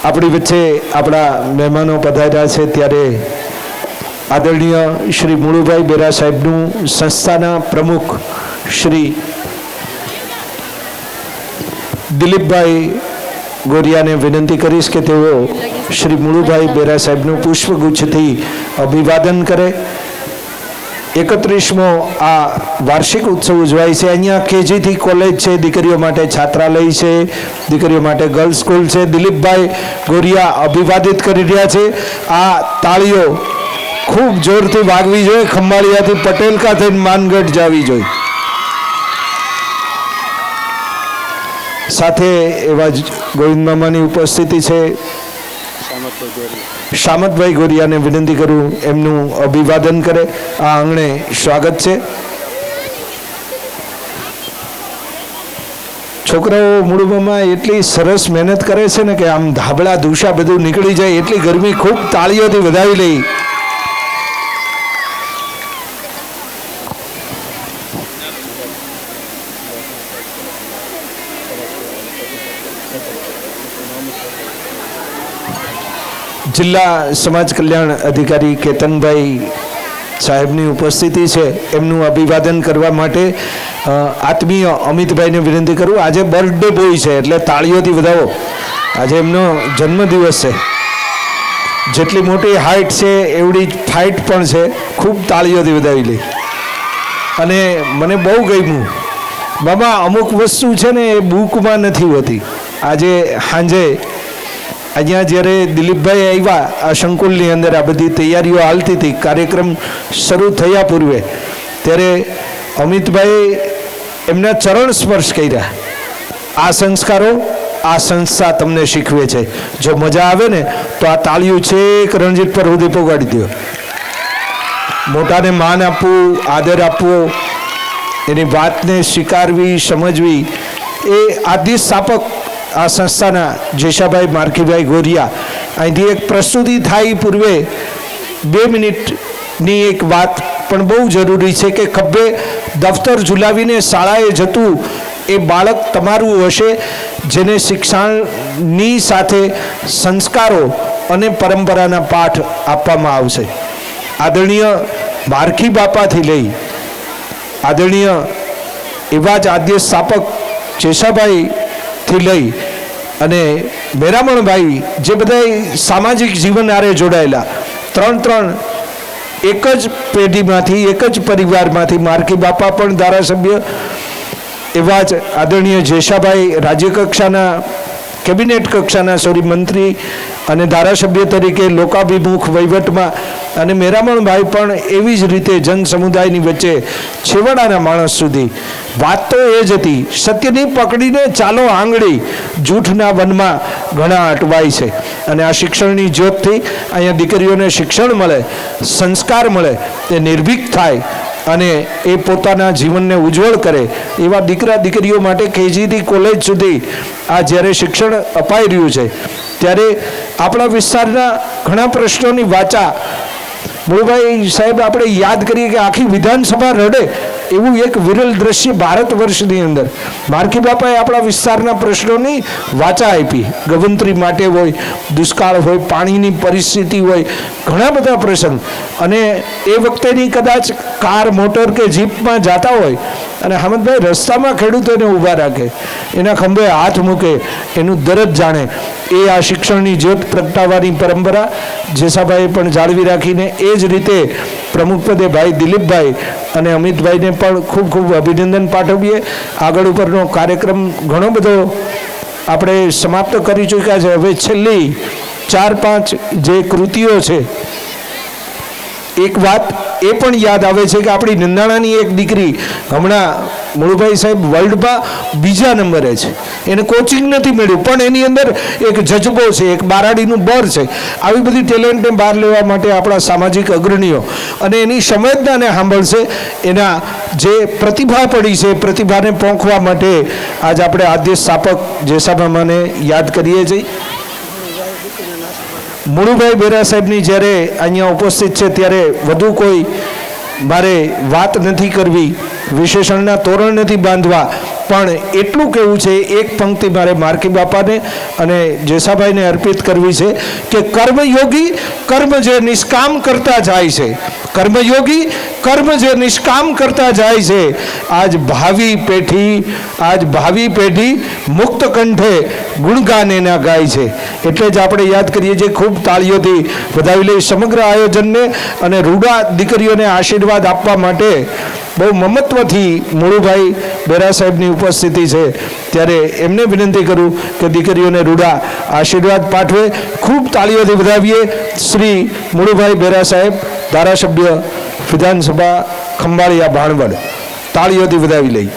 આપણી વચ્ચે આપણા મહેમાનો પધાર્યા છે ત્યારે આદરણીય શ્રી મુળુભાઈ બેરા સાહેબનું સંસ્થાના પ્રમુખ શ્રી દિલીપભાઈ ગોરિયાને વિનંતી કરીશ કે તેઓ શ્રી મુળુભાઈ બેરા સાહેબનું પુષ્પગુચ્છથી અભિવાદન કરે। 31મો આ વાર્ષિક ઉત્સવ ઉજવાય છે। અહીંયા કેજીથી કોલેજ છે, દીકરીઓ માટે છાત્રાલય છે, દીકરીઓ માટે ગર્લ્સ સ્કૂલ છે। દિલીપભાઈ ગોરિયા અભિવાદિત કરી રહ્યા છે। આ તાળીઓ ખૂબ જોરથી વાગવી જોઈએ, ખંભાળિયાથી પટેલકા થઈને માનગઢ જાવી જોઈએ। સાથે એવા જ ગોવિંદ મામાની ઉપસ્થિતિ છે। શામતભાઈ ગોરિયાને વિનંતી કરું એમનું અભિવાદન કરે। આ આંગણે સ્વાગત છે। છોકરાઓ મૂળમાં એટલી સરસ મહેનત કરે છે ને કે આમ ધાબળા ધૂસા બધું નીકળી જાય એટલી ગરમી ખૂબ તાળીઓથી વધાવી લઈ। જિલ્લા સમાજ કલ્યાણ અધિકારી કેતનભાઈ સાહેબની ઉપસ્થિતિ છે, એમનું અભિવાદન કરવા માટે આત્મીય અમિતભાઈને વિનંતી કરું। આજે બર્થડે બોય છે એટલે તાળીઓથી વધાવો। આજે એમનો જન્મદિવસ છે। જેટલી મોટી હાઇટ છે એવડી જ ફાઇટ પણ છે। ખૂબ તાળીઓથી વધાવી લઈ। અને મને બહુ ગમ્યું બાબા, અમુક વસ્તુ છે ને એ બુકમાં નથી હોતી। આજે સાંજે અહીંયા જ્યારે દિલીપભાઈ આવ્યા આ સંકુલની અંદર આ બધી તૈયારીઓ હાલતી હતી, કાર્યક્રમ શરૂ થયા પૂર્વે, ત્યારે અમિતભાઈ એમના ચરણ સ્પર્શ કર્યા। આ સંસ્કારો આ સંસ્થા તમને શીખવે છે। જો મજા આવે ને તો આ તાળીઓ છેક રણજીત પર સુધી પહોંચાડી દો। મોટાને માન આપવું, આદર આપવો, એની વાતને સ્વીકારવી, સમજવી, એ આદિ સ્થાપક આ સંસ્થાના જેશાભાઈ મારખીભાઈ ગોરિયા અહીંથી એક પ્રસ્તુતિ થાય પૂર્વે 2 મિનિટની એક વાત પણ બહુ જરૂરી છે કે ખભે દફતર ઝુલાવીને શાળાએ જતું એ બાળક તમારું હશે, જેને શિક્ષણની સાથે સંસ્કારો અને પરંપરાના પાઠ આપવામાં આવશે। આદરણીય મારખી બાપાથી લઈ આદરણીય એવા જ આદ્ય સ્થાપક જેશાભાઈથી લઈ અને મેરામણભાઈ, જે બધા સામાજિક જીવન આરે જોડાયેલા, 3 એક જ પેઢીમાંથી, એક જ પરિવારમાંથી, મારખી બાપા પણ ધારાસભ્ય, એવા જ આદરણીય જેશાભાઈ રાજ્યકક્ષાના કેબિનેટ કક્ષાના મંત્રી અને ધારાસભ્ય તરીકે લોકાભિમુખ વહીવટમાં, અને મેરામણભાઈ પણ એવી જ રીતે જન સમુદાયની વચ્ચે છેવાડાના માણસ સુધી। વાત તો એ જ હતી, સત્યની પકડીને ચાલો આંગળી, જૂઠના વનમાં ઘણા અટવાય છે। અને આ શિક્ષણની જ્યોતથી અહીંયા દીકરીઓને શિક્ષણ મળે, સંસ્કાર મળે, એ નિર્ભીક થાય અને એ પોતાના જીવનને ઉજ્જવળ કરે। એવા દીકરા દીકરીઓ માટે કેજીથી કોલેજ સુધી આ જ્યારે શિક્ષણ અપાઈ રહ્યું છે ત્યારે આપણા વિસ્તારના ઘણા પ્રશ્નોની વાચા મુળુભાઈ સાહેબ આપણે યાદ કરીએ કે આખી વિધાનસભા રડે એવું એક વિરલ દ્રશ્ય ભારત વર્ષની અંદર મારખી બાપાએ આપણા વિસ્તારના પ્રશ્નોની વાચા આપી। ગવંત્રી માટે હોય, દુષ્કાળ હોય, પાણીની પરિસ્થિતિ હોય, ઘણા બધા પ્રસંગ, અને એ વખતેની કદાચ કાર, મોટર કે જીપમાં જતા હોય અને હામદભાઈ રસ્તામાં ખેડૂતોને ઊભા રાખે, એના ખંભે હાથ મૂકે, એનું દરદ જાણે। એ આ શિક્ષણની જ્યોત પ્રગટાવવાની પરંપરા જેસાભાઈએ પણ જાળવી રાખીને એ જ રીતે પ્રમુખ પદે ભાઈ દિલીપભાઈ અને અમિતભાઈને પણ ખૂબ ખૂબ અભિનંદન પાઠવીએ। આગળ ઉપરનો કાર્યક્રમ ઘણો બધો આપણે સમાપ્ત કરી ચૂક્યા છે। હવે છેલ્લી 4-5 જે કૃતિઓ છે, એક વાત એ પણ યાદ આવે છે કે આપણી નંદાણાની એક દીકરી હમણાં મુળુભાઈ સાહેબ વર્લ્ડમાં 2જા નંબરે છે। એને કોચિંગ નથી મળ્યું પણ એની અંદર એક જજ્બો છે, એક બારાડીનું બર છે। આવી બધી ટેલેન્ટને બહાર લેવા માટે આપણા સામાજિક અગ્રણીઓ અને એની સંવેદનાને સાંભળશે, એના જે પ્રતિભા પડી છે, પ્રતિભાને પોંખવા માટે આજ આપણે આદ્ય સ્થાપક જેસામામાને યાદ કરીએ છીએ। મુળુભાઈ બેરા સાહેબની જ્યારે અહીંયા ઉપસ્થિત છે ત્યારે વધુ કોઈ મારે વાત નથી કરવી, વિશેષણના તોરણ નથી બાંધવા, પણ એટલું કહેવું છે, એક પંક્તિ મારે માર્કી બાપાને અને જેસાભાઈને અર્પિત કરવી છે કે કર્મયોગી કર્મ જે નિષ્કામ કરતા જાય છે, કર્મયોગી કર્મ જે નિષ્કામ કરતા જાય છે, આજ ભાવિ પેઢી મુક્ત કંઠે ગુણગાન એના ગાય છે. એટલે જ આપણે યાદ કરીએ છીએ. ખૂબ તાળીઓથી વધાવી લઈ સમગ્ર આયોજનને અને રૂડા દીકરીઓને આશીર્વાદ આપવા માટે બહુ મમત્વથી મુળુભાઈ બેરા સાહેબની ઉપસ્થિતિ છે, ત્યારે એમને વિનંતી કરું કે દીકરીઓને રૂડા આશીર્વાદ પાઠવે. ખૂબ તાળીઓથી વધાવીએ શ્રી મુળુભાઈ બેરા સાહેબ, ધારાસભ્ય વિધાનસભા ખંભાળિયા ભાણવડ. તાળીઓથી વધાવી લઈ.